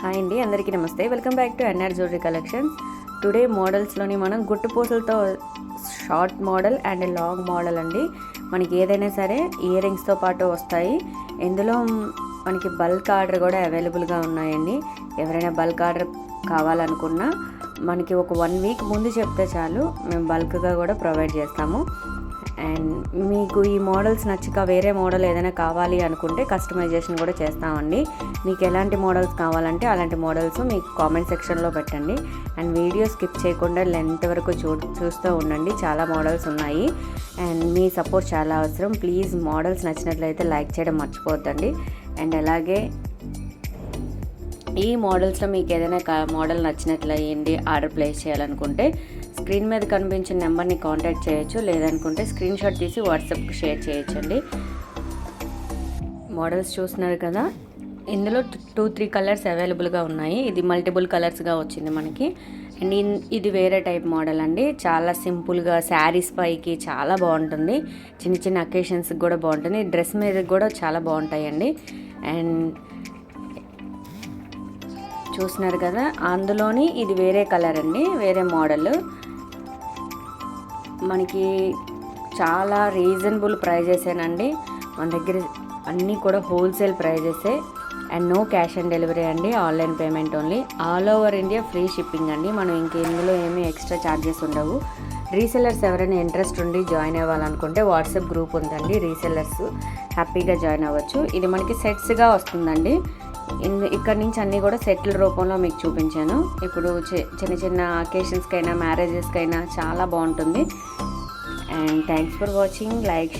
Hi అండి, అందరికీ నమస్తే. Welcome back to NR jewellery collections. Today మోడల్స్లోని మనం గుట్టు పూసలతో short model and long model అండి. మనకి ఏదైనా సరే ఇయర్ రింగ్స్తో పాటు వస్తాయి. ఇందులో మనకి బల్క్ ఆర్డర్ కూడా అవైలబుల్గా ఉన్నాయండి. ఎవరైనా బల్క్ ఆర్డర్ కావాలనుకున్నా మనకి ఒక 1 వీక్ ముందు చెప్తే చాలు, మేము బల్క్గా కూడా ప్రొవైడ్ చేస్తాము. అండ్ మీకు ఈ మోడల్స్ నచ్చక వేరే మోడల్ ఏదైనా కావాలి అనుకుంటే కస్టమైజేషన్ కూడా చేస్తామండి. మీకు ఎలాంటి మోడల్స్ కావాలంటే అలాంటి మోడల్స్ మీకు కామెంట్ సెక్షన్లో పెట్టండి. అండ్ వీడియో స్కిప్ చేయకుండా లెంత్ వరకు చూస్తూ ఉండండి. చాలా మోడల్స్ ఉన్నాయి అండ్ మీ సపోర్ట్ చాలా అవసరం. ప్లీజ్ మోడల్స్ నచ్చినట్లయితే లైక్ చేయడం మర్చిపోవద్దండి. అండ్ అలాగే ఈ మోడల్స్లో మీకు ఏదైనా మోడల్ నచ్చినట్లయింది ఆర్డర్ ప్లేస్ చేయాలనుకుంటే స్క్రీన్ మీద కనిపించిన నెంబర్ని కాంటాక్ట్ చేయొచ్చు. లేదనుకుంటే స్క్రీన్ షాట్ తీసి వాట్సాప్కి షేర్ చేయొచ్చండి. మోడల్స్ చూస్తున్నారు కదా, ఇందులో 2-3 కలర్స్ అవైలబుల్గా ఉన్నాయి. ఇది మల్టిపుల్ కలర్స్గా వచ్చింది మనకి. అండ్ ఇది వేరే టైప్ మోడల్ అండి. చాలా సింపుల్గా శారీస్ పైకి చాలా బాగుంటుంది. చిన్న చిన్న అకేషన్స్కి కూడా బాగుంటుంది. డ్రెస్ మీద కూడా చాలా బాగుంటాయండి. అండ్ చూస్తున్నారు కదా, అందులోని ఇది వేరే కలర్ అండి, వేరే మోడల్. మనకి చాలా రీజనబుల్ ప్రైజెసేనండి. మన దగ్గర అన్నీ కూడా హోల్సేల్ ప్రైజెసే. And no cash on delivery అండి, online payment only. All over India free shipping అండి. మనం ఇందులో ఏమీ ఎక్స్ట్రా ఛార్జెస్ ఉండవు. రీసెల్లర్స్ ఎవరైనా ఇంట్రెస్ట్ ఉండి జాయిన్ అవ్వాలనుకుంటే వాట్సాప్ గ్రూప్ ఉందండి. రీసెల్లర్స్ హ్యాపీగా జాయిన్ అవ్వచ్చు. ఇది మనకి సెట్స్గా వస్తుందండి. ఇక్కడ నుంచి అన్నీ కూడా సెట్ల రూపంలో మీకు చూపించాను. ఇప్పుడు చిన్న చిన్న అకేషన్స్కైనా మ్యారేజెస్కైనా చాలా బాగుంటుంది. And thanks for watching. Like